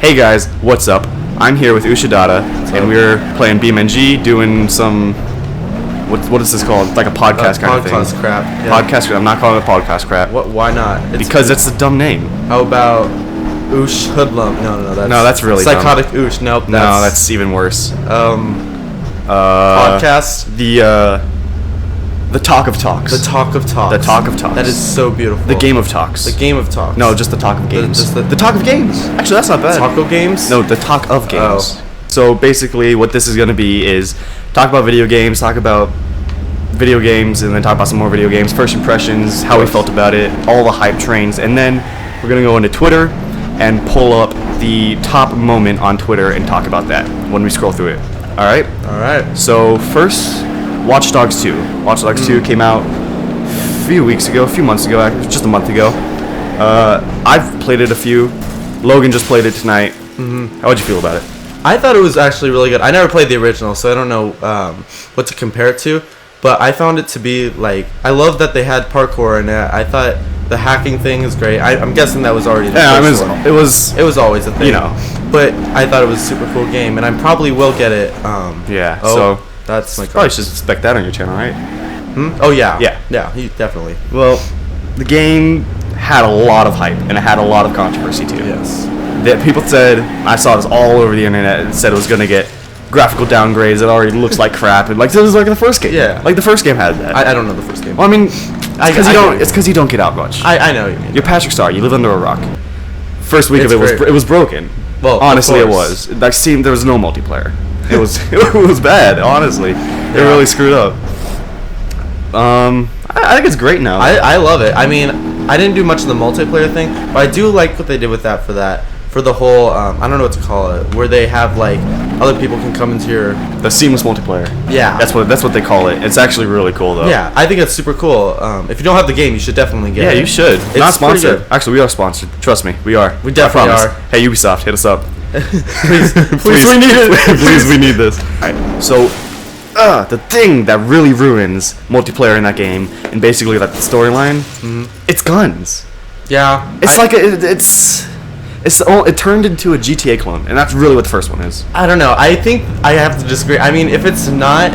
Hey guys, what's up? I'm here with Ushidata, and we're playing BeamNG, doing some... What is this called? It's like a podcast kind of thing. Podcast crap. Yeah. Podcast crap. I'm not calling it podcast crap. Why not? Because it's a dumb name. How about Oosh Hoodlum? No, that's really Psychotic dumb. Oosh. Nope. That's even worse. Podcast. The Talk of Talks. The Talk of Talks. The Talk of Talks. That is so beautiful. The Game of Talks. The Game of Talks. No, just the Talk of Games. Just the Talk of Games. Actually, that's not bad. Taco Games? No, the Talk of Games. Oh. So basically, what this is going to be is talk about video games, talk about video games, and then talk about some more video games, first impressions, how we felt about it, all the hype trains, and then we're going to go into Twitter and pull up the top moment on Twitter and talk about that when we scroll through it. All right? All right. So first, Watch Dogs 2. Watch Dogs 2 came out a few months ago, actually, just a month ago. I've played it a few. Logan just played it tonight. How'd you feel about it? I thought it was actually really good. I never played the original, so I don't know what to compare it to. But I found it to be like, I love that they had parkour in it. I thought the hacking thing is great. I'm guessing that was already the first one. It was always a thing. You know. But I thought it was a super cool game, and I probably will get it. Yeah. Oh, so that's my probably should expect that on your channel, right? Oh yeah. Yeah. Definitely. Well, the game had a lot of hype and it had a lot of controversy too. Yes. That people said, I saw this all over the internet, and said it was gonna get graphical downgrades. It already looks like crap. And like, this was like the first game. Yeah. Like the first game had that. I don't know the first game. Well, I mean, it's because you don't get out much. I know what you mean. You're Patrick Star. You live under a rock. First week It's of it great. was broken. Well, honestly, of it course. was. Like, there was no multiplayer. It was it was bad. Honestly, it really screwed up. I think it's great now. I love it. I mean, I didn't do much of the multiplayer thing, but I do like what they did with that for the whole I don't know what to call it, where they have like other people can come into your The seamless multiplayer. Yeah. That's what they call it. It's actually really cool though. Yeah, I think it's super cool. If you don't have the game, you should definitely get it. Yeah, you should. It's Not sponsored. pretty good. Actually, we are sponsored. Trust me, we are. We definitely I promise. are. Hey, Ubisoft, hit us up. please, we need it. Please, we need this. Alright, so, the thing that really ruins multiplayer in that game, and basically like the storyline, it's guns. Yeah. It turned into a GTA clone, and that's really what the first one is. I don't know. I think I have to disagree. I mean, if it's not,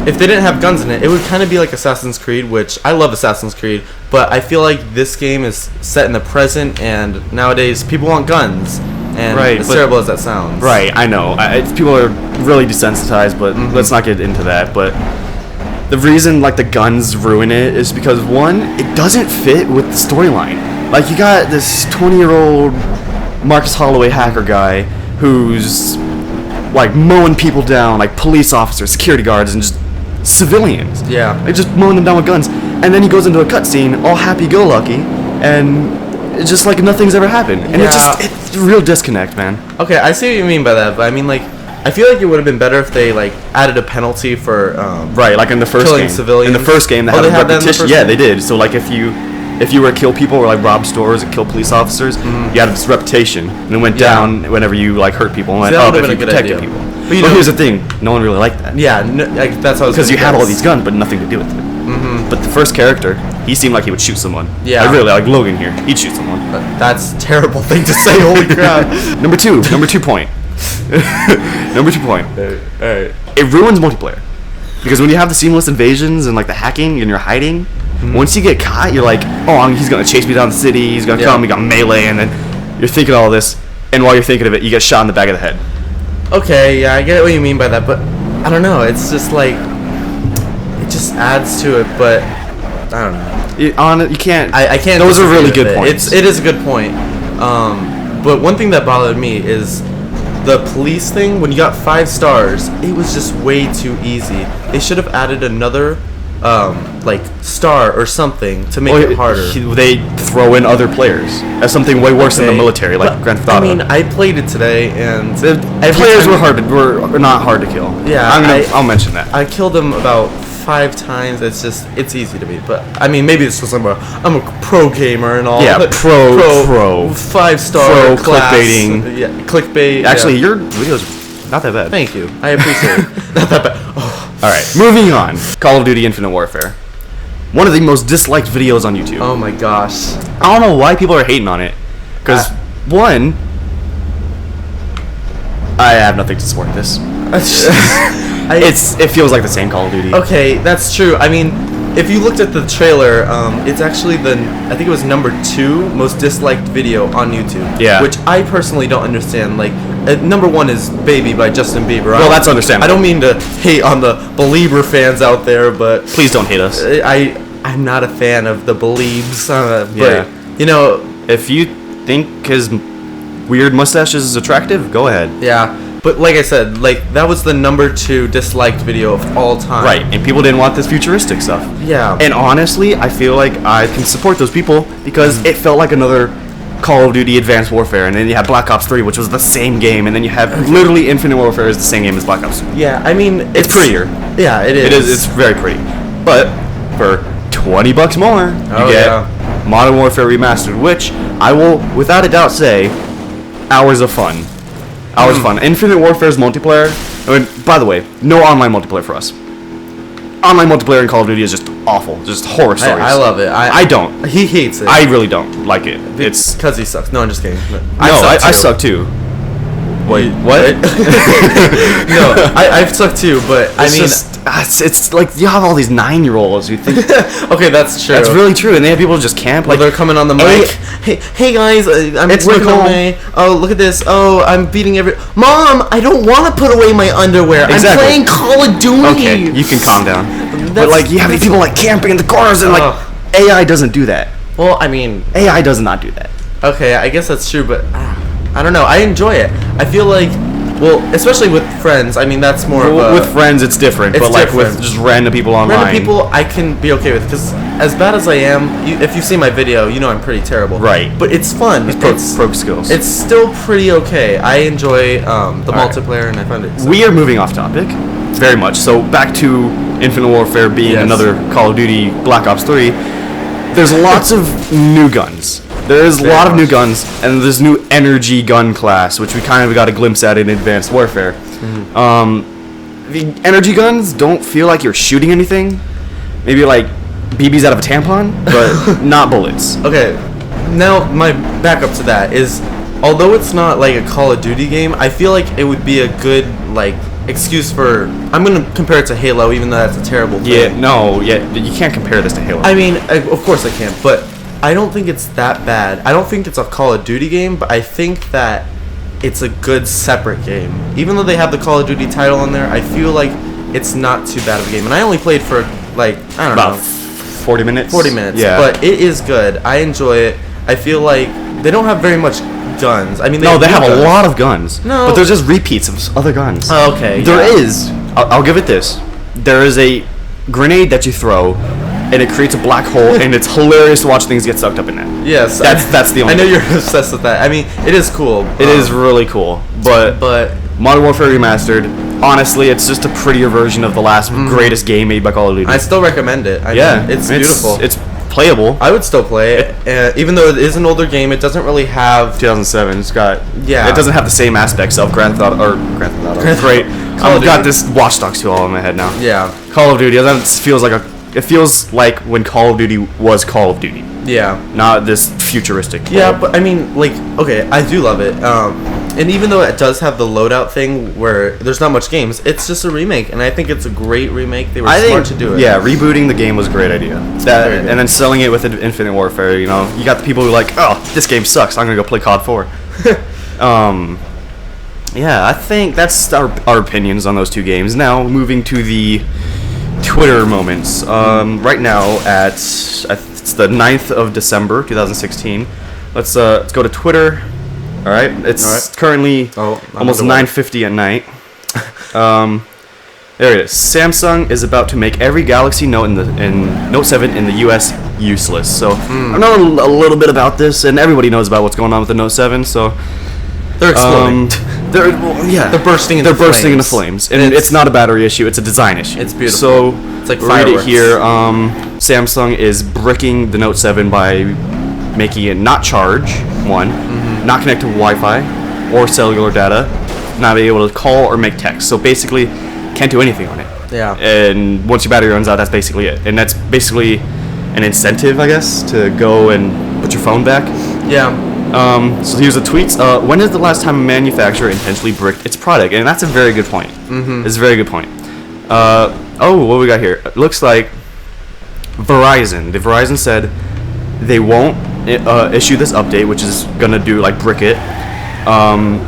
if they didn't have guns in it, it would kind of be like Assassin's Creed, which I love Assassin's Creed, but I feel like this game is set in the present, and nowadays people want guns, and as terrible as that sounds. Right, I know. People are really desensitized, but let's not get into that. But the reason like the guns ruin it is because one, it doesn't fit with the storyline. Like, you got this 20-year-old Marcus Holloway hacker guy who's, like, mowing people down, like police officers, security guards, and just civilians. Yeah. Like, just mowing them down with guns. And then he goes into a cutscene, all happy-go-lucky, and it's just like nothing's ever happened. And it's a real disconnect, man. Okay, I see what you mean by that, but I mean, like, I feel like it would have been better if they, like, added a penalty for, Right, like in the first killing game. civilians. In the first game, they had a repetition. Yeah, they did. So, like, if you were to kill people or like rob stores and kill police officers, you had this reputation, and it went down whenever you like hurt people and went up if you protected people. But here's the thing: no one really liked that. Yeah, like, that's how because you had all these guns, but nothing to do with it. But the first character, he seemed like he would shoot someone. Yeah, I really like Logan here. He'd shoot someone. That's a terrible thing to say. Holy crap! Number two point. Number 2 point. Alright. It ruins multiplayer because when you have the seamless invasions and like the hacking and you're hiding. Once you get caught, you're like, oh, he's gonna chase me down the city. He's gonna come. We got melee, and then you're thinking all this, and while you're thinking of it, you get shot in the back of the head. Okay, yeah, I get what you mean by that, but I don't know. It's just like it just adds to it, but I don't know. You can't. I can't. Those are really good it. points. It is a good point. But one thing that bothered me is the police thing. When you got 5 stars, it was just way too easy. They should have added another. Like star or something to make it harder. They throw in other players as something way worse than the military, like Grand Theft Auto. I mean, I played it today, and players were not hard to kill. Yeah, I'll mention that. I killed them about 5 times. It's easy to beat, but I mean, maybe it's because I'm a pro gamer and all. Yeah, pro 5-star pro class. clickbaiting. Yeah, clickbait. Actually, your videos not that bad. Thank you. I appreciate it. Not that bad. Oh. Alright, moving on. Call of Duty Infinite Warfare. One of the most disliked videos on YouTube. Oh my gosh. I don't know why people are hating on it. Because, one, I have nothing to support this. It feels like the same Call of Duty. Okay, that's true. I mean, if you looked at the trailer, it's actually I think it was number 2 most disliked video on YouTube. Yeah. Which I personally don't understand. Like, number 1 is Baby by Justin Bieber. Well, that's understandable. I don't mean to hate on the Belieber fans out there, but Please don't hate us. I'm not a fan of the Beliebs. But, Yeah. you know, If you think his weird mustache is attractive, go ahead. yeah. But like I said, like, that was the number 2 disliked video of all time. Right, and people didn't want this futuristic stuff. Yeah. And honestly, I feel like I can support those people because it felt like another Call of Duty Advanced Warfare, and then you have Black Ops 3, which was the same game, and then you have literally Infinite Warfare is the same game as Black Ops 2. Yeah, I mean, It's prettier. Yeah, it is. It is. It's very pretty. But for $20 more, you Oh, get yeah. Modern Warfare Remastered, which I will, without a doubt, say, hours of fun. Hours of fun. Infinite Warfare's multiplayer. I mean, by the way, no online multiplayer for us. Online multiplayer in Call of Duty is just awful. Just horror stories. I love it. I don't. He hates it. I really don't like it. It's because he sucks. No, I'm just kidding. I suck too. Wait, what? No, I've sucked too, but I mean, it's like you have all these 9-year-olds who think okay, that's true. that's really true, and they have people who just camp. Like, Like they're coming on the mic. Hey guys, I'm It's working Nicole. on my. Oh, look at this. Oh, I'm beating every. Mom, I don't want to put away my underwear. Exactly. I'm playing Call of Duty. okay, you can calm down. But That's- like you have these people like camping in the corners, and like Ugh. AI doesn't do that. Well, I mean, AI does not do that. okay, I guess that's true, but I don't know. I enjoy it. I feel like, well, especially with friends. I mean, that's more of a, With friends, it's different. It's but like different. with just random people online, random people I can be okay with, because as bad as I am, if you see my video, you know I'm pretty terrible. Right. But it's fun. It's pro skills. It's still pretty okay. I enjoy the right. multiplayer, and I find it. We are moving off topic, very much. So back to Infinite Warfare being Yes. another Call of Duty Black Ops 3. There's lots of new guns. There is a lot of new guns, and there's new energy gun class, which we kind of got a glimpse at in Advanced Warfare. The energy guns don't feel like you're shooting anything. Maybe like BBs out of a tampon, but not bullets. Okay, now my backup to that is, although it's not like a Call of Duty game, I feel like it would be a good like excuse for. I'm gonna compare it to Halo, even though that's a terrible thing. Yeah, no, yeah, you can't compare this to Halo. I mean, of course I can, but I don't think it's that bad. I don't think it's a Call of Duty game, but I think that it's a good separate game. Even though they have the Call of Duty title in there, I feel like it's not too bad of a game. And I only played for like, I don't About know, 40 minutes. 40 minutes. Yeah, But it is good. I enjoy it. I feel like they don't have very much guns. I mean, no, they new have a guns. lot of guns. No. but they're just repeats of other guns. Oh, okay. There yeah. is. I'll give it this. There is a grenade that you throw, and it creates a black hole, and it's hilarious to watch things get sucked up in that. Yes. That's the only I know thing. you're obsessed with that. I mean, it is cool. It is really cool, but But Modern Warfare Remastered, honestly, it's just a prettier version of the last greatest game made by Call of Duty. I still recommend it. yeah, it's beautiful. It's playable. I would still play it, even though it is an older game. It doesn't really have. 2007. It's got Yeah. It doesn't have the same aspects of Grand Theft Auto. Great. Call of I've got Duty. this Watch Dogs 2 all in my head now. Yeah, Call of Duty. It feels like when Call of Duty was Call of Duty, yeah, not this futuristic. yeah. But I mean, like, okay, I do love it. And even though it does have the loadout thing where there's not much games, it's just a remake, and I think it's a great remake. They were smart to do it. Yeah, rebooting the game was a great idea. very good. And then selling it with Infinite Warfare. You know, you got the people who are like, oh, this game sucks. I'm gonna go play COD 4. Yeah, I think that's our opinions on those two games. Now moving to the Twitter moments. Right now it's the 9th of December 2016. Let's go to Twitter. All right, it's All right. currently Oh, I'm almost underwater. 9:50 at night. There it is. Samsung is about to make every Galaxy Note in Note 7 in the U.S. useless. So I know a little bit about this, and everybody knows about what's going on with the Note 7. So They're exploding. They're bursting into into flames. flames, and it's not a battery issue; it's a design issue. It's beautiful. So It's like read it fireworks. here. Samsung is bricking the Note 7 by making it not charge not connect to Wi-Fi or cellular data, not be able to call or make text. So basically, can't do anything on it. Yeah. And once your battery runs out, that's basically it. And that's basically an incentive, I guess, to go and put your phone back. Yeah. So here's the tweets. When is the last time a manufacturer intentionally bricked its product? And that's a very good point. It's a very good point. Oh, what we got here? It looks like Verizon. Verizon said they won't issue this update, which is gonna do like brick it.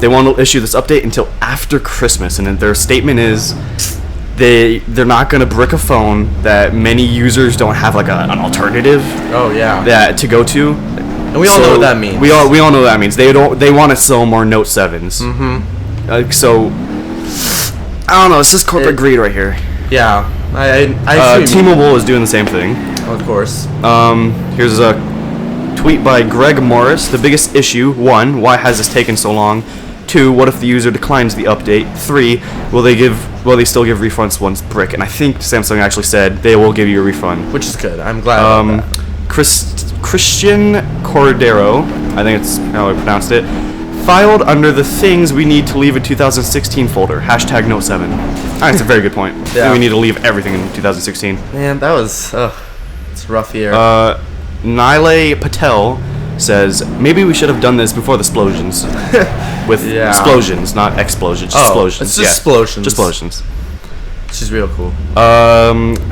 They won't issue this update until after Christmas, and then their statement is they're not gonna brick a phone that many users don't have like an alternative Oh yeah. that to go to. And we all know what that means. We all know what that means. They want to sell more Note 7s. So I don't know. It's just corporate greed right here. Yeah. I T-Mobile is doing the same thing. Of course. Here's a tweet by Greg Morris. The biggest issue: 1, why has this taken so long? 2, what if the user declines the update? 3, will they still give refunds once brick? And I think Samsung actually said they will give you a refund. Which is good. I'm glad about that. Christian Cordero, I think it's how I pronounced it, filed under the things we need to leave in 2016 folder. Hashtag Note 7. That's a very good point. Yeah. We need to leave everything in 2016. Man, that was it's a rough year. Nile Patel says, maybe we should have done this before the explosions. With explosions, not explosions. Just explosions. It's just explosions. Just explosions. She's real cool.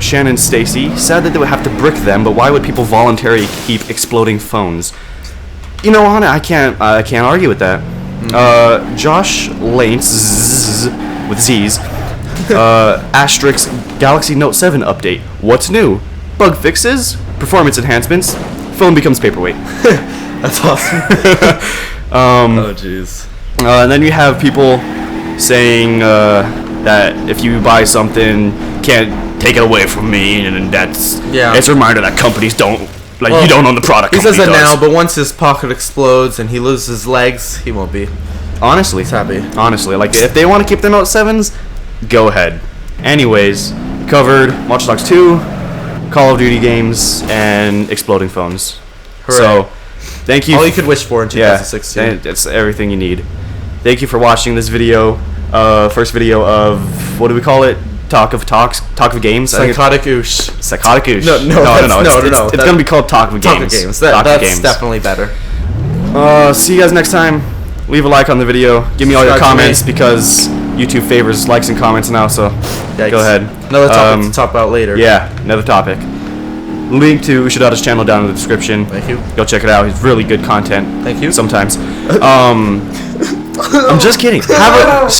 Shannon Stacy said that they would have to brick them, but why would people voluntarily keep exploding phones? You know, I can't argue with that. Josh Lantz with Z's. Asterisk Galaxy Note 7 update. What's new? Bug fixes, performance enhancements, phone becomes paperweight. That's awesome. Oh jeez. And then you have people saying that if you buy something, can't take it away from me, and that's it's a reminder that companies don't you don't own the product. He says that now, but once his pocket explodes and he loses his legs, he won't be. Honestly, he's happy. Honestly, like if they want to keep their Note 7s, go ahead. Anyways, covered Watch Dogs 2, Call of Duty games, and exploding phones. Hooray. So, thank you. All you could wish for in 2016. Yeah, it's everything you need. Thank you for watching this video. First video of, what do we call it? Talk of games. Psychotic Oosh. Psychotic Oosh. No. It's gonna be called Talk of Games. That's definitely better. See you guys next time. Leave a like on the video. Give me all your comments because YouTube favors likes and comments now. So go ahead. Another topic to talk about later. Yeah, another topic. Link to Ushidata's channel down in the description. Thank you. Go check it out. It's really good content. Thank you. Sometimes. I'm just kidding. Have a